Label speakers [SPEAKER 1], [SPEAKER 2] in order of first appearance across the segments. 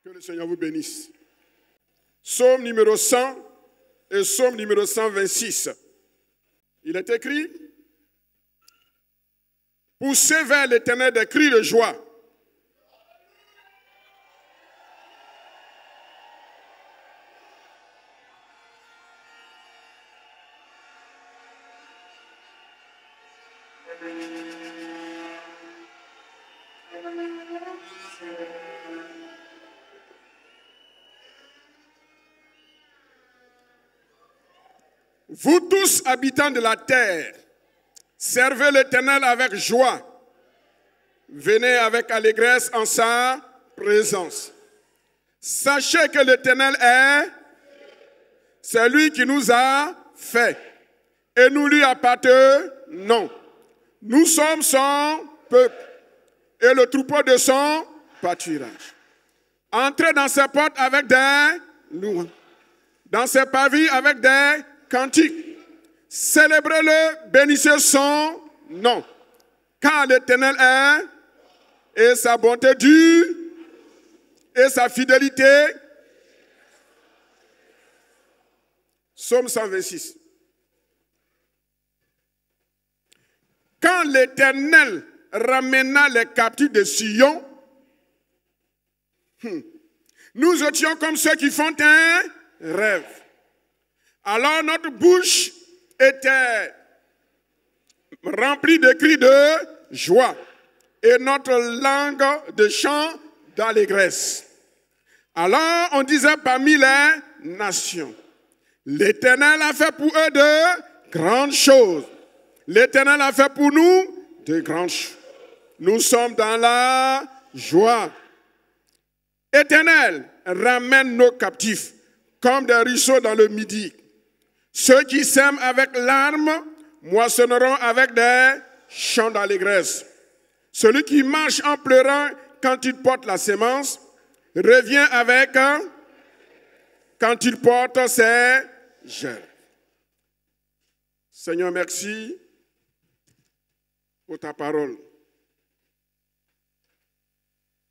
[SPEAKER 1] Que le Seigneur vous bénisse. Psaume numéro 100 et psaume numéro 126. Il est écrit: poussez vers l'Éternel des cris de joie. Vous tous, habitants de la terre, servez l'Éternel avec joie. Venez avec allégresse en sa présence. Sachez que l'Éternel est celui qui nous a fait. Et nous lui appartenons. Nous sommes son peuple et le troupeau de son pâturage. Entrez dans ses portes avec des louanges, dans ses pavillons avec des cantiques. Célébrez-le, bénissez son nom. Car l'Éternel est, et sa bonté dure, et sa fidélité. Psaume 126. Quand l'Éternel ramena les captifs de Sion, nous étions comme ceux qui font un rêve. Alors notre bouche était remplie de cris de joie et notre langue de chants d'allégresse. Alors on disait parmi les nations: l'Éternel a fait pour eux de grandes choses. L'Éternel a fait pour nous de grandes choses. Nous sommes dans la joie. Éternel, ramène nos captifs comme des ruisseaux dans le midi. Ceux qui sèment avec larmes moissonneront avec des chants d'allégresse. Celui qui marche en pleurant quand il porte la sémence revient avec quand il porte ses germes. Seigneur, merci pour ta parole.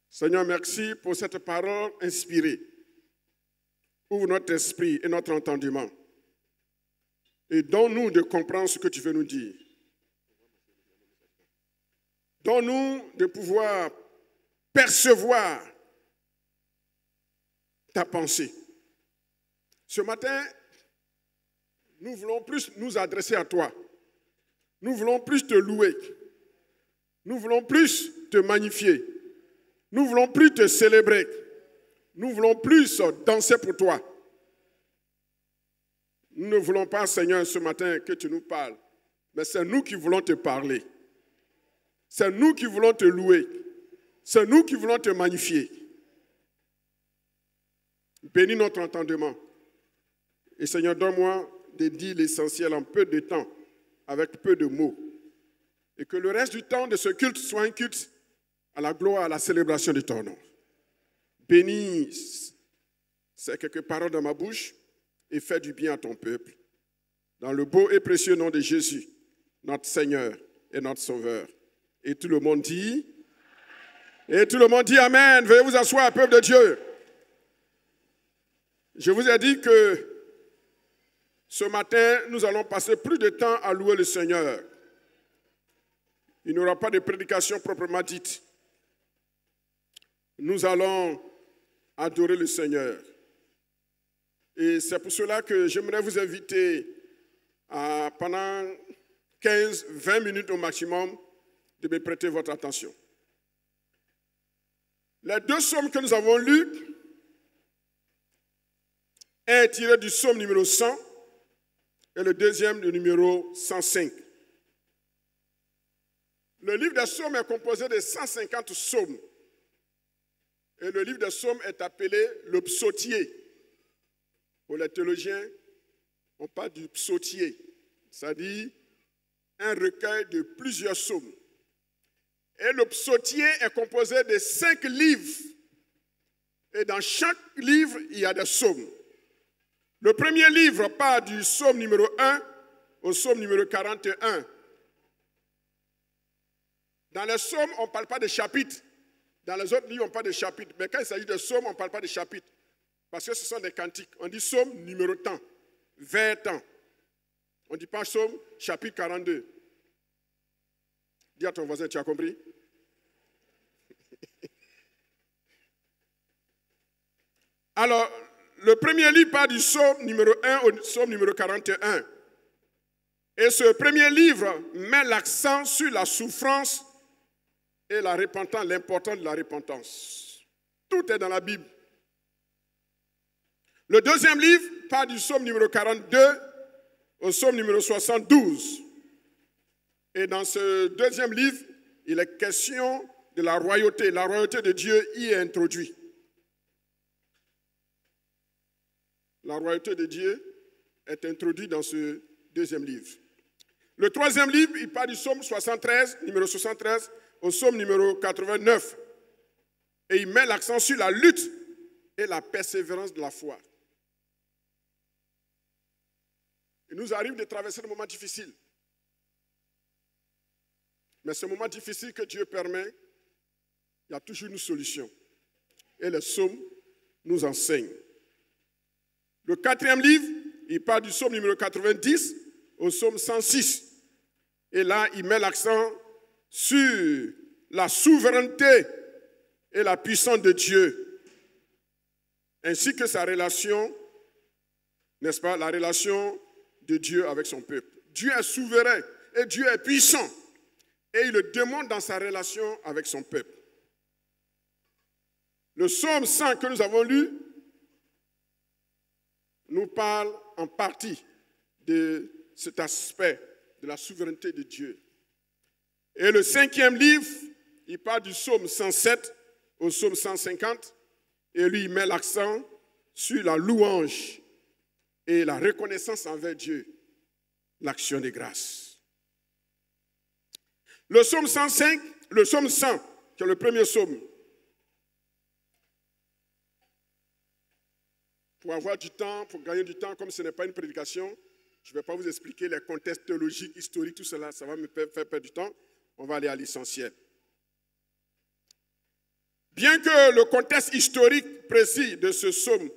[SPEAKER 1] Seigneur, merci pour cette parole inspirée. Ouvre notre esprit et notre entendement. Et donne-nous de comprendre ce que tu veux nous dire. Donne-nous de pouvoir percevoir ta pensée. Ce matin, nous voulons plus nous adresser à toi. Nous voulons plus te louer. Nous voulons plus te magnifier. Nous voulons plus te célébrer. Nous voulons plus danser pour toi. Nous ne voulons pas, Seigneur, ce matin que tu nous parles, mais c'est nous qui voulons te parler. C'est nous qui voulons te louer. C'est nous qui voulons te magnifier. Bénis notre entendement. Et Seigneur, donne-moi de dire l'essentiel en peu de temps, avec peu de mots. Et que le reste du temps de ce culte soit un culte à la gloire, à la célébration de ton nom. Bénis ces quelques paroles dans ma bouche et fais du bien à ton peuple. Dans le beau et précieux nom de Jésus, notre Seigneur et notre Sauveur. Et tout le monde dit, Amen. Veuillez vous asseoir, peuple de Dieu. Je vous ai dit que ce matin, nous allons passer plus de temps à louer le Seigneur. Il n'y aura pas de prédication proprement dite. Nous allons adorer le Seigneur. Et c'est pour cela que j'aimerais vous inviter à, pendant 15-20 minutes au maximum, de me prêter votre attention. Les deux psaumes que nous avons lus est tiré du psaume numéro 100 et le deuxième du numéro 105. Le livre des psaumes est composé de 150 psaumes. Et le livre des psaumes est appelé le psautier. Pour les théologiens, on parle du psautier, c'est-à-dire un recueil de plusieurs psaumes. Et le psautier est composé de 5 livres. Et dans chaque livre, il y a des psaumes. Le premier livre part du psaume numéro 1 au psaume numéro 41. Dans les psaumes, on ne parle pas de chapitres. Dans les autres livres, on parle de chapitres. Mais quand il s'agit de psaumes, on ne parle pas de chapitres. Parce que ce sont des cantiques. On dit psaume numéro tant, vers tant. On ne dit pas psaume chapitre 42. Dis à ton voisin, tu as compris? Alors, le premier livre part du psaume numéro 1 au psaume numéro 41. Et ce premier livre met l'accent sur la souffrance et la repentance, l'importance de la repentance. Tout est dans la Bible. Le deuxième livre part du psaume numéro 42 au psaume numéro 72. Et dans ce deuxième livre, il est question de la royauté. La royauté de Dieu y est introduite. La royauté de Dieu est introduite dans ce deuxième livre. Le troisième livre, il part du psaume 73, numéro 73, au psaume numéro 89. Et il met l'accent sur la lutte et la persévérance de la foi. Il nous arrive de traverser des moments difficiles. Mais ce moment difficile que Dieu permet, il y a toujours une solution. Et les psaumes nous enseignent. Le quatrième livre, il part du psaume numéro 90 au psaume 106. Et là, il met l'accent sur la souveraineté et la puissance de Dieu, ainsi que sa relation, n'est-ce pas, la relation de Dieu avec son peuple. Dieu est souverain et Dieu est puissant. Et il le démontre dans sa relation avec son peuple. Le psaume 100 que nous avons lu nous parle en partie de cet aspect de la souveraineté de Dieu. Et le cinquième livre, il parle du psaume 107 au psaume 150, et lui, il met l'accent sur la louange et la reconnaissance envers Dieu, l'action de grâce. Le psaume 105, le psaume 100, qui est le premier psaume. Pour avoir du temps, pour gagner du temps, comme ce n'est pas une prédication, je ne vais pas vous expliquer les contextes théologiques, historiques, tout cela, ça va me faire perdre du temps. On va aller à l'essentiel. Bien que le contexte historique précis de ce psaume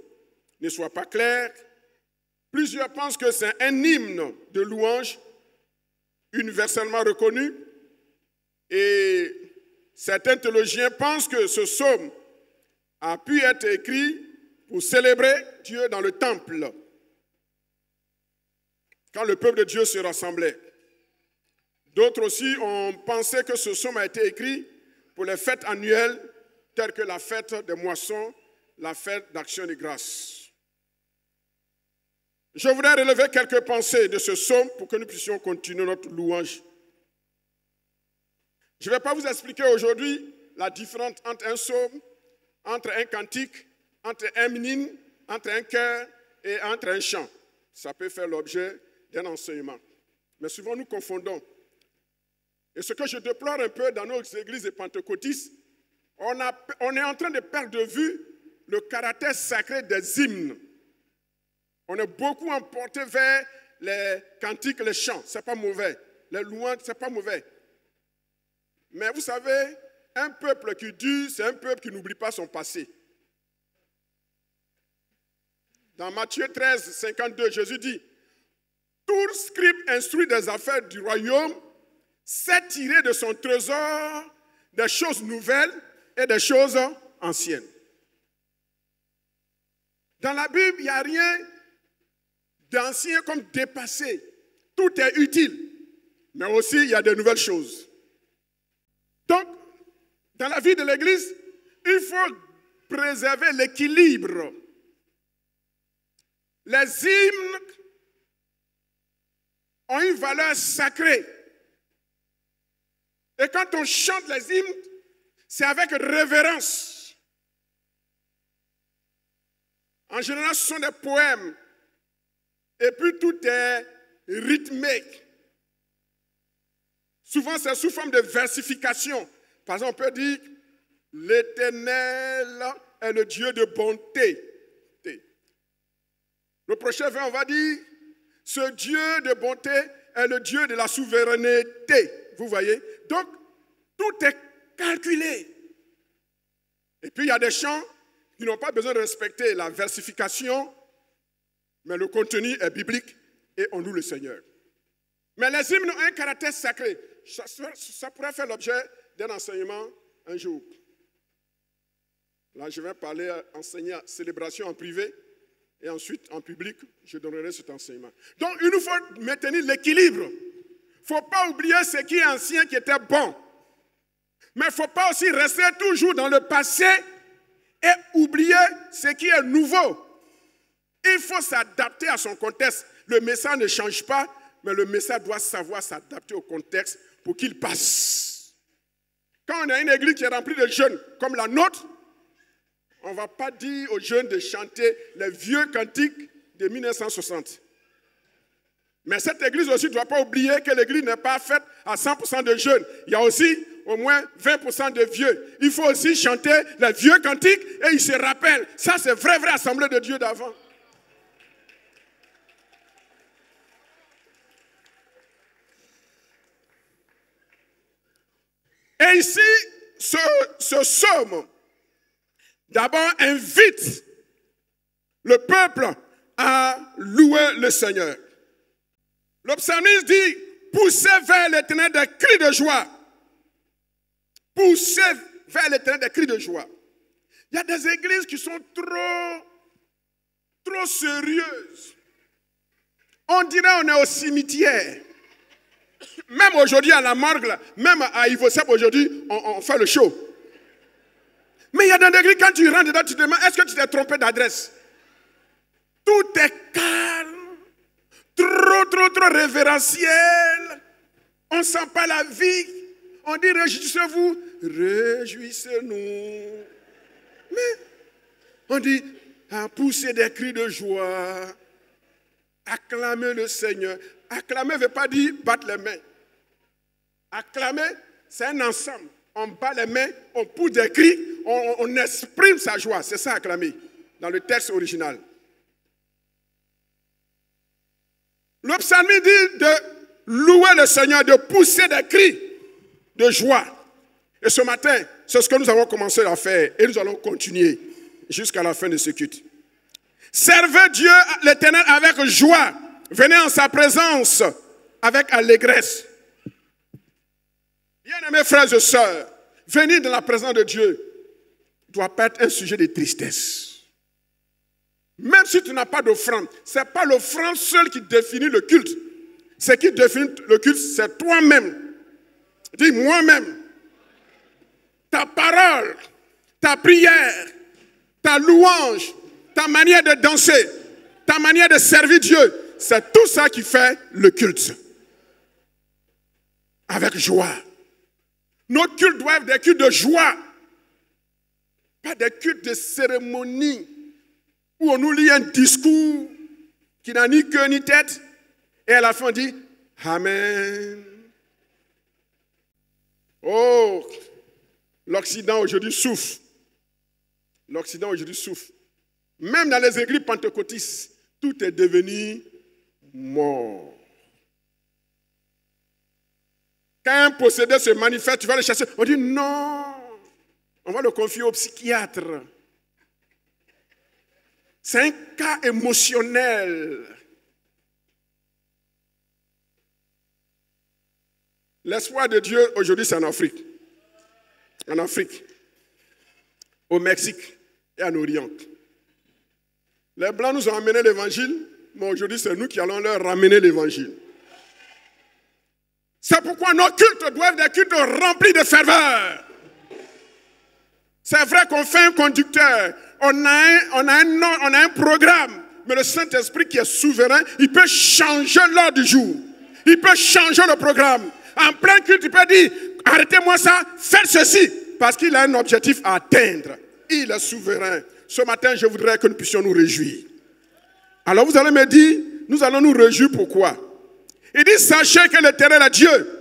[SPEAKER 1] ne soit pas clair, plusieurs pensent que c'est un hymne de louange universellement reconnu. Et certains théologiens pensent que ce psaume a pu être écrit pour célébrer Dieu dans le temple, quand le peuple de Dieu se rassemblait. D'autres aussi ont pensé que ce psaume a été écrit pour les fêtes annuelles, telles que la fête des moissons, la fête d'action de grâce. Je voudrais relever quelques pensées de ce psaume pour que nous puissions continuer notre louange. Je ne vais pas vous expliquer aujourd'hui la différence entre un psaume, entre un cantique, entre un hymne, entre un chœur et entre un chant. Ça peut faire l'objet d'un enseignement. Mais souvent nous confondons. Et ce que je déplore un peu dans nos églises pentecôtistes, on est en train de perdre de vue le caractère sacré des hymnes. On est beaucoup emporté vers les cantiques, les chants. Ce n'est pas mauvais. Les louanges, ce n'est pas mauvais. Mais vous savez, un peuple qui dure, c'est un peuple qui n'oublie pas son passé. Dans Matthieu 13, 52, Jésus dit, « Tout scribe instruit des affaires du royaume sait tirer de son trésor des choses nouvelles et des choses anciennes. » Dans la Bible, il n'y a rien d'ancien comme dépassé. Tout est utile, mais aussi il y a de nouvelles choses. Donc, dans la vie de l'Église, il faut préserver l'équilibre. Les hymnes ont une valeur sacrée. Et quand on chante les hymnes, c'est avec révérence. En général, ce sont des poèmes. Et puis tout est rythmé. Souvent, c'est sous forme de versification. Par exemple, on peut dire « L'Éternel est le Dieu de bonté ». Le prochain vers, on va dire « Ce Dieu de bonté est le Dieu de la souveraineté ». Vous voyez? Donc, tout est calculé. Et puis il y a des chants qui n'ont pas besoin de respecter la versification, mais le contenu est biblique et on loue le Seigneur. Mais les hymnes ont un caractère sacré. Ça pourrait faire l'objet d'un enseignement un jour. Là, je vais enseigner célébration en privé et ensuite en public, je donnerai cet enseignement. Donc, il nous faut maintenir l'équilibre. Il ne faut pas oublier ce qui est ancien, qui était bon. Mais il ne faut pas aussi rester toujours dans le passé et oublier ce qui est nouveau. Il faut s'adapter à son contexte. Le message ne change pas, mais le message doit savoir s'adapter au contexte pour qu'il passe. Quand on a une église qui est remplie de jeunes comme la nôtre, on ne va pas dire aux jeunes de chanter les vieux cantiques de 1960. Mais cette église aussi ne doit pas oublier que l'église n'est pas faite à 100% de jeunes. Il y a aussi au moins 20% de vieux. Il faut aussi chanter les vieux cantiques et ils se rappellent. Ça, c'est vraie assemblée de Dieu d'avant. Et ici, ce psaume, d'abord, invite le peuple à louer le Seigneur. Le psalmiste dit, poussez vers l'Éternel des cris de joie. Poussez vers l'Éternel des cris de joie. Il y a des églises qui sont trop sérieuses. On dirait qu'on est au cimetière. Même aujourd'hui à la morgue, même à Ivosep aujourd'hui, on fait le show. Mais il y a des églises, quand tu rentres dedans, tu te demandes, est-ce que tu t'es trompé d'adresse? Tout est calme, trop révérentiel. On ne sent pas la vie. On dit réjouissez-vous, réjouissez-nous. Mais on dit, pousser des cris de joie, acclamer le Seigneur. Acclamer ne veut pas dire battre les mains. Acclamer, c'est un ensemble. On bat les mains, on pousse des cris, on exprime sa joie. C'est ça, acclamer, dans le texte original. Le psalmiste dit de louer le Seigneur, de pousser des cris de joie. Et ce matin, c'est ce que nous avons commencé à faire. Et nous allons continuer jusqu'à la fin de ce culte. Servez Dieu, l'Éternel, avec joie. Venez en sa présence avec allégresse. Bien-aimés frères et sœurs, venir dans la présence de Dieu ne doit pas être un sujet de tristesse. Même si tu n'as pas d'offrande, ce n'est pas l'offrande seule qui définit le culte. Ce qui définit le culte, c'est toi-même. Dis moi-même. Ta parole, ta prière, ta louange, ta manière de danser, ta manière de servir Dieu. C'est tout ça qui fait le culte. Avec joie. Nos cultes doivent être des cultes de joie. Pas des cultes de cérémonie où on nous lit un discours qui n'a ni queue ni tête et à la fin on dit Amen. Oh, l'Occident aujourd'hui souffre. L'Occident aujourd'hui souffre. Même dans les églises pentecôtistes, tout est devenu mort. Quand un possédé se manifeste, tu vas le chasser. On dit non, on va le confier au psychiatre. C'est un cas émotionnel. L'espoir de Dieu aujourd'hui, c'est en Afrique. En Afrique, au Mexique et en Orient. Les Blancs nous ont amené l'évangile, mais aujourd'hui, c'est nous qui allons leur ramener l'évangile. C'est pourquoi nos cultes doivent être des cultes remplis de ferveur. C'est vrai qu'on fait un conducteur, on a un programme, mais le Saint-Esprit qui est souverain, il peut changer l'ordre du jour. Il peut changer le programme. En plein culte, il peut dire, arrêtez-moi ça, faites ceci, parce qu'il a un objectif à atteindre. Il est souverain. Ce matin, je voudrais que nous puissions nous réjouir. Alors vous allez me dire, nous allons nous réjouir pourquoi? Il dit, sachez que l'Éternel est Dieu.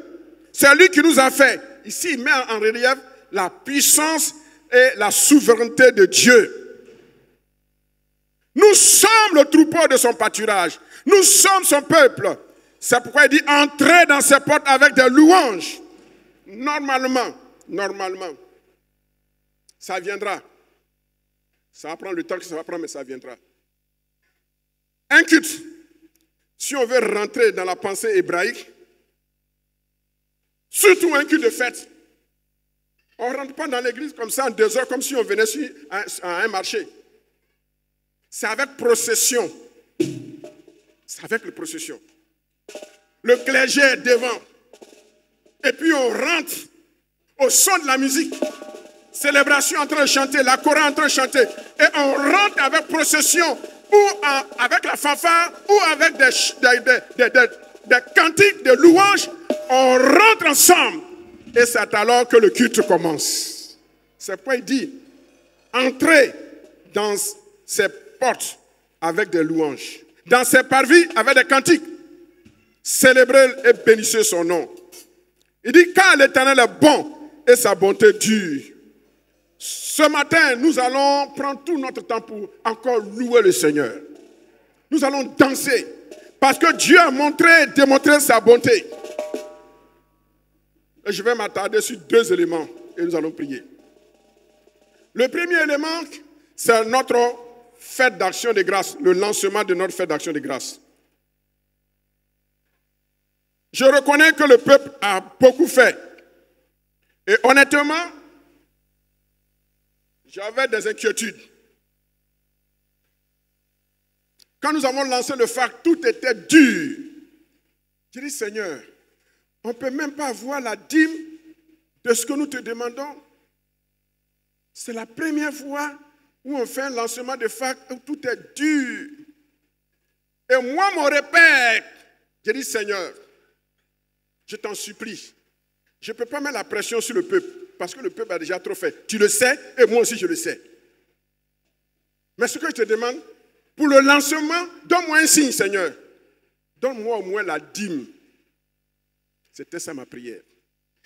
[SPEAKER 1] C'est lui qui nous a fait. Ici, il met en relief la puissance et la souveraineté de Dieu. Nous sommes le troupeau de son pâturage. Nous sommes son peuple. C'est pourquoi il dit, entrez dans ses portes avec des louanges. Normalement, ça viendra. Ça va prendre le temps que ça va prendre, mais ça viendra. Un culte, si on veut rentrer dans la pensée hébraïque, surtout un culte de fête, on ne rentre pas dans l'église comme ça en 2 heures, comme si on venait à un marché. C'est avec procession. C'est avec la procession. Le clergé est devant. Et puis on rentre au son de la musique. Célébration en train de chanter, la chorale en train de chanter. Et on rentre avec procession, ou avec la fanfare, ou avec des cantiques, des louanges. On rentre ensemble. Et c'est alors que le culte commence. C'est pourquoi il dit, entrez dans ces portes avec des louanges, dans ses parvis avec des cantiques. Célébrez et bénissez son nom. Il dit, car l'Éternel est bon et sa bonté dure. Ce matin, nous allons prendre tout notre temps pour encore louer le Seigneur. Nous allons danser parce que Dieu a démontré sa bonté. Et je vais m'attarder sur 2 éléments et nous allons prier. Le premier élément, c'est notre fête d'action de grâce, le lancement de notre fête d'action de grâce. Je reconnais que le peuple a beaucoup fait. Et honnêtement, j'avais des inquiétudes. Quand nous avons lancé le FAC, tout était dur. J'ai dit, Seigneur, on ne peut même pas avoir la dîme de ce que nous te demandons. C'est la première fois où on fait un lancement de FAC où tout est dur. Et moi, mon repère, j'ai dit, Seigneur, je t'en supplie, je ne peux pas mettre la pression sur le peuple, parce que le peuple a déjà trop fait. Tu le sais, et moi aussi je le sais. Mais ce que je te demande, pour le lancement, donne-moi un signe, Seigneur. Donne-moi au moins la dîme. C'était ça ma prière.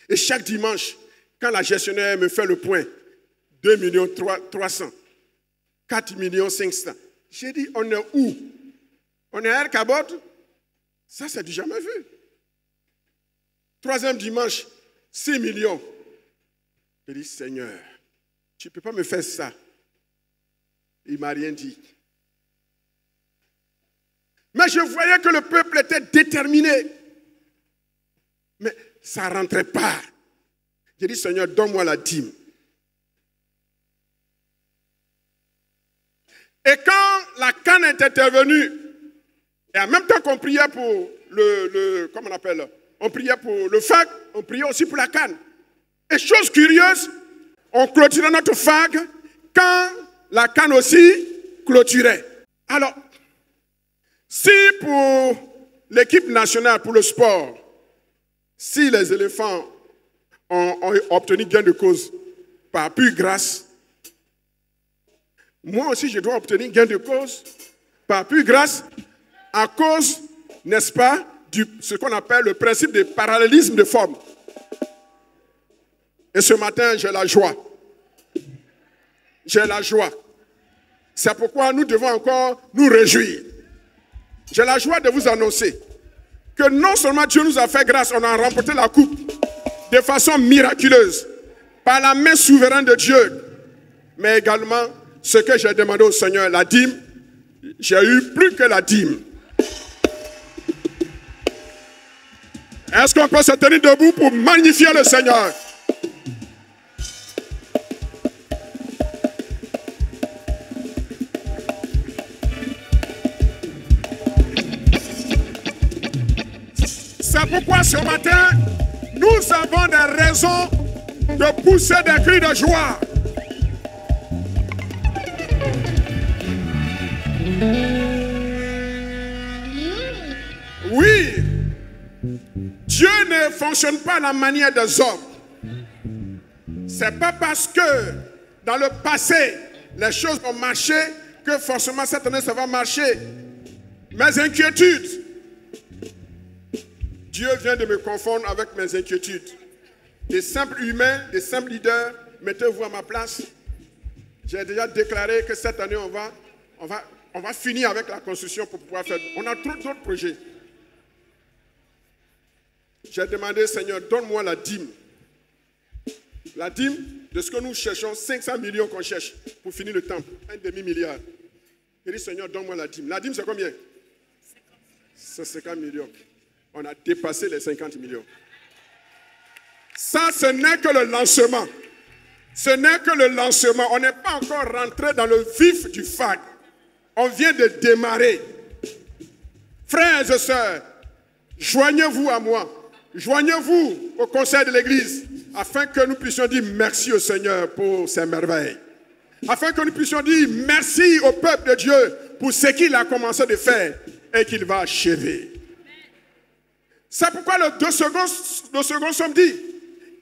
[SPEAKER 1] Et chaque dimanche, quand la gestionnaire me fait le point, 2 300 000, 4 500 000, j'ai dit, on est où? On est à El Kabot? Ça, c'est du jamais vu. 3e dimanche, 6 millions. J'ai dit, Seigneur, tu ne peux pas me faire ça. Il ne m'a rien dit. Mais je voyais que le peuple était déterminé. Mais ça ne rentrait pas. J'ai dit, Seigneur, donne-moi la dîme. Et quand la canne est intervenue, et en même temps qu'on priait pour comment on appelle, on priait pour le FAC, on priait aussi pour la canne. Et chose curieuse, on clôturait notre FAC quand la canne aussi clôturait. Alors, si pour l'équipe nationale, pour le sport, si les éléphants ont obtenu gain de cause par pure grâce, moi aussi je dois obtenir gain de cause par pure grâce à cause, n'est-ce pas, ce qu'on appelle le principe de parallélisme de forme. Et ce matin, j'ai la joie. J'ai la joie. C'est pourquoi nous devons encore nous réjouir. J'ai la joie de vous annoncer que non seulement Dieu nous a fait grâce, on a remporté la coupe de façon miraculeuse, par la main souveraine de Dieu, mais également ce que j'ai demandé au Seigneur, la dîme, j'ai eu plus que la dîme. Est-ce qu'on peut se tenir debout pour magnifier le Seigneur? C'est pourquoi ce matin, nous avons des raisons de pousser des cris de joie. Oui, Dieu ne fonctionne pas à la manière des hommes. C'est pas parce que dans le passé, les choses ont marché que forcément cette année ça va marcher. Mes inquiétudes, Dieu vient de me confondre avec mes inquiétudes. Des simples humains, des simples leaders, mettez-vous à ma place. J'ai déjà déclaré que cette année, on va finir avec la construction pour pouvoir faire. On a trop d'autres projets. J'ai demandé, Seigneur, donne-moi la dîme. La dîme de ce que nous cherchons, 500 millions qu'on cherche pour finir le temple, un demi-milliard. Il dit, Seigneur, donne-moi la dîme. La dîme, c'est combien? C'est 50 millions. On a dépassé les 50 millions. Ça, ce n'est que le lancement. Ce n'est que le lancement. On n'est pas encore rentré dans le vif du FAG. On vient de démarrer. Frères et sœurs, joignez-vous à moi. Joignez-vous au conseil de l'Église afin que nous puissions dire merci au Seigneur pour ses merveilles. Afin que nous puissions dire merci au peuple de Dieu pour ce qu'il a commencé de faire et qu'il va achever. C'est pourquoi le 2 secondes somme dit,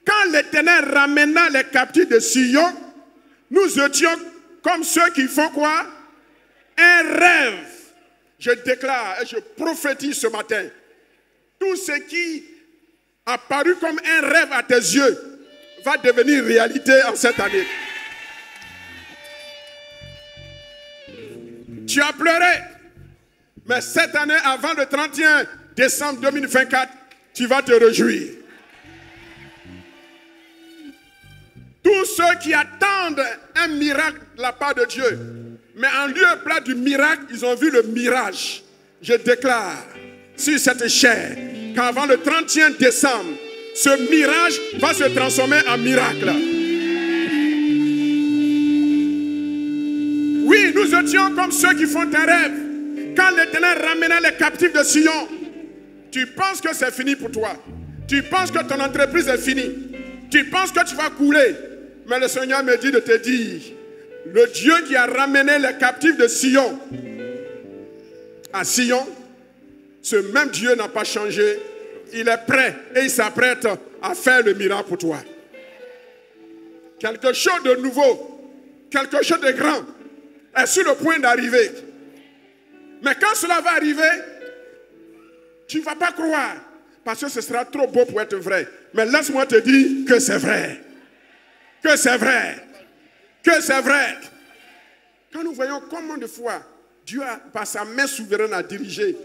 [SPEAKER 1] quand l'Éternel ramena les captifs de Sion, nous étions comme ceux qui font quoi? Un rêve. Je déclare et je prophétise ce matin, tout ce qui a paru comme un rêve à tes yeux va devenir réalité en cette année. Tu as pleuré, mais cette année, avant le 31 décembre 2024, tu vas te réjouir. Tous ceux qui attendent un miracle de la part de Dieu, mais en lieu et place du miracle, ils ont vu le mirage. Je déclare sur cette chair qu'avant le 31 décembre, ce mirage va se transformer en miracle. Oui, nous étions comme ceux qui font un rêve. Quand l'Éternel ramenait les captifs de Sion, tu penses que c'est fini pour toi. Tu penses que ton entreprise est finie. Tu penses que tu vas couler. Mais le Seigneur me dit de te dire, le Dieu qui a ramené les captifs de Sion à Sion, ce même Dieu n'a pas changé. Il est prêt et il s'apprête à faire le miracle pour toi. Quelque chose de nouveau, quelque chose de grand est sur le point d'arriver. Mais quand cela va arriver, tu ne vas pas croire parce que ce sera trop beau pour être vrai. Mais laisse-moi te dire que c'est vrai. Que c'est vrai. Que c'est vrai. Quand nous voyons combien de fois Dieu, par sa main souveraine, a dirigé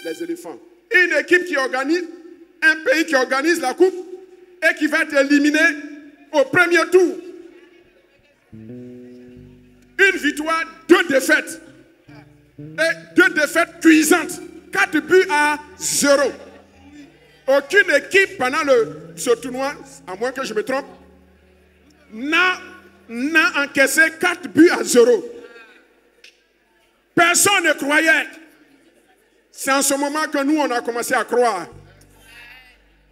[SPEAKER 1] les éléphants. Une équipe qui organise, un pays qui organise la coupe et qui va être éliminé au premier tour. Une victoire, 2 défaites. Et 2 défaites cuisantes. 4 buts à 0. Aucune équipe pendant ce tournoi, à moins que je me trompe, n'a encaissé 4 buts à 0. Personne ne croyait. C'est en ce moment que nous, on a commencé à croire.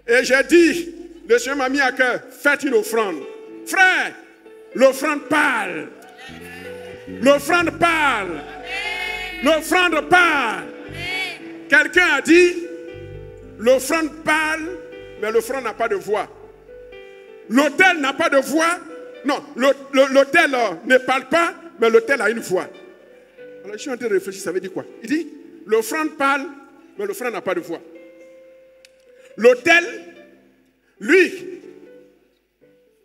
[SPEAKER 1] Et j'ai dit, le Seigneur m'a mis à cœur, faites une offrande. Frère, l'offrande parle. L'offrande parle. L'offrande parle. Quelqu'un a dit, l'offrande parle, mais l'offrande n'a pas de voix. L'autel n'a pas de voix. Non, l'autel ne parle pas, mais l'autel a une voix. Alors je suis en train de réfléchir, ça veut dire quoi? Il dit, l'offrande parle, mais l'offrande n'a pas de voix. L'autel, lui,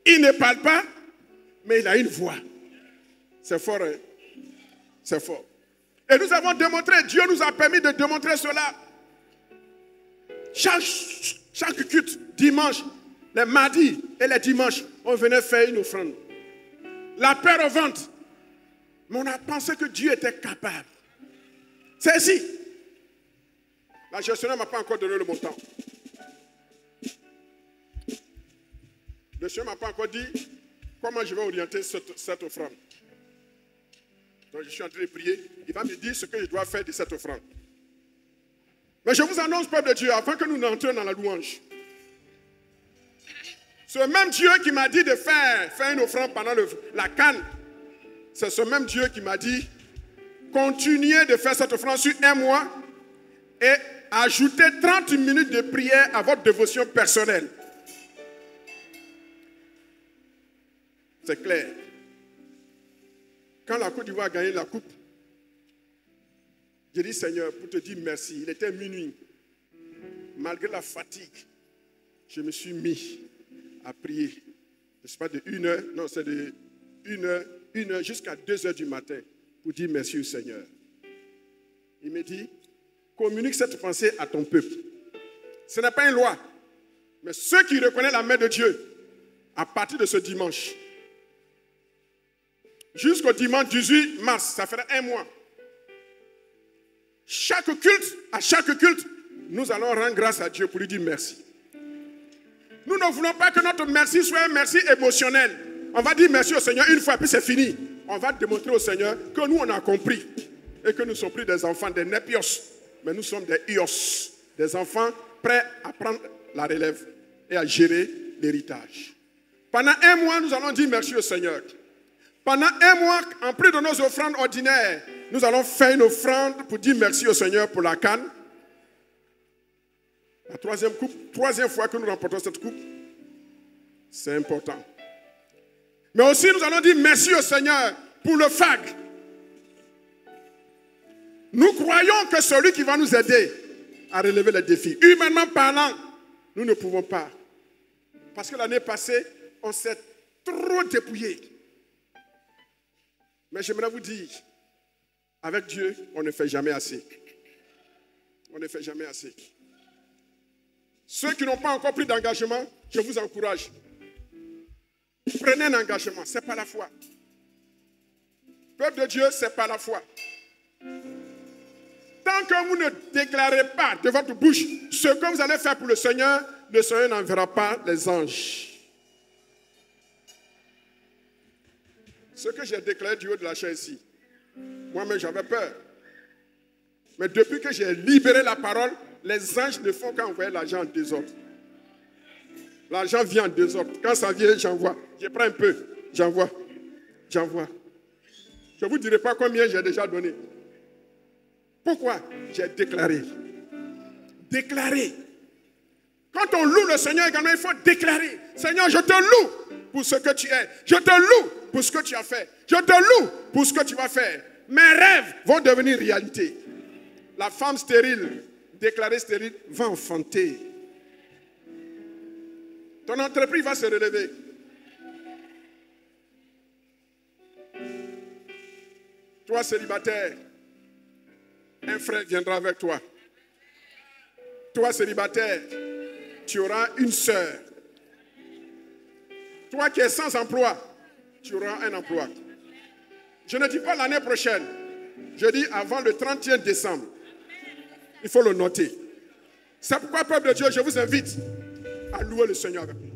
[SPEAKER 1] il ne parle pas, mais il a une voix. C'est fort, hein? C'est fort. Et nous avons démontré, Dieu nous a permis de démontrer cela. Chaque culte, dimanche, les mardis et les dimanches, on venait faire une offrande. La paix au ventre. Mais on a pensé que Dieu était capable. C'est ici. La gestionnaire ne m'a pas encore donné le montant. Le Seigneur ne m'a pas encore dit comment je vais orienter cette offrande. Donc je suis en train de prier. Il va me dire ce que je dois faire de cette offrande. Mais je vous annonce, peuple de Dieu, afin que nous n'entrions dans la louange. Ce même Dieu qui m'a dit de faire une offrande pendant la canne, c'est ce même Dieu qui m'a dit, continuez de faire cette offrande sur 1 mois et ajoutez 30 minutes de prière à votre dévotion personnelle. C'est clair. Quand la Côte d'Ivoire a gagné la coupe, j'ai dit, Seigneur, pour te dire merci. Il était minuit. Malgré la fatigue, je me suis mis à prier. Je ne sais pas de 1 heure, non, c'est de 1 heure jusqu'à 2 heures du matin pour dire merci au Seigneur. Il me dit, communique cette pensée à ton peuple. Ce n'est pas une loi, mais ceux qui reconnaissent la main de Dieu, à partir de ce dimanche, jusqu'au dimanche 18 mars, ça fera 1 mois. À chaque culte, nous allons rendre grâce à Dieu pour lui dire merci. Nous ne voulons pas que notre merci soit un merci émotionnel. On va dire merci au Seigneur une fois, puis c'est fini. On va démontrer au Seigneur que nous, on a compris. Et que nous ne sommes plus des enfants, des népios, mais nous sommes des ios, des enfants prêts à prendre la relève et à gérer l'héritage. Pendant 1 mois, nous allons dire merci au Seigneur. Pendant 1 mois, en plus de nos offrandes ordinaires, nous allons faire une offrande pour dire merci au Seigneur pour la canne. La troisième fois que nous remportons cette coupe, c'est important. Mais aussi, nous allons dire merci au Seigneur pour le FAG. Nous croyons que celui qui va nous aider à relever les défis, humainement parlant, nous ne pouvons pas. Parce que l'année passée, on s'est trop dépouillé. Mais j'aimerais vous dire, avec Dieu, on ne fait jamais assez. On ne fait jamais assez. Ceux qui n'ont pas encore pris d'engagement, je vous encourage. Prenez un engagement, ce n'est pas la foi. Peuple de Dieu, ce n'est pas la foi. Tant que vous ne déclarez pas de votre bouche ce que vous allez faire pour le Seigneur n'enverra pas les anges. Ce que j'ai déclaré du haut de la chaise ici, moi-même j'avais peur. Mais depuis que j'ai libéré la parole, les anges ne font qu'envoyer l'argent en désordre. L'argent vient en désordre. Quand ça vient, j'envoie. Je prends un peu, j'envoie. Je ne vous dirai pas combien j'ai déjà donné. Pourquoi? J'ai déclaré. Déclaré. Quand on loue le Seigneur également, il faut déclarer. Seigneur, je te loue pour ce que tu es. Je te loue pour ce que tu as fait. Je te loue pour ce que tu vas faire. Mes rêves vont devenir réalité. La femme stérile, déclarée stérile, va enfanter. Ton entreprise va se relever. Toi, célibataire, un frère viendra avec toi. Toi, célibataire, tu auras une sœur. Toi qui es sans emploi, tu auras un emploi. Je ne dis pas l'année prochaine. Je dis avant le 31 décembre. Il faut le noter. C'est pourquoi, peuple de Dieu, je vous invite à louer le Seigneur avec moi.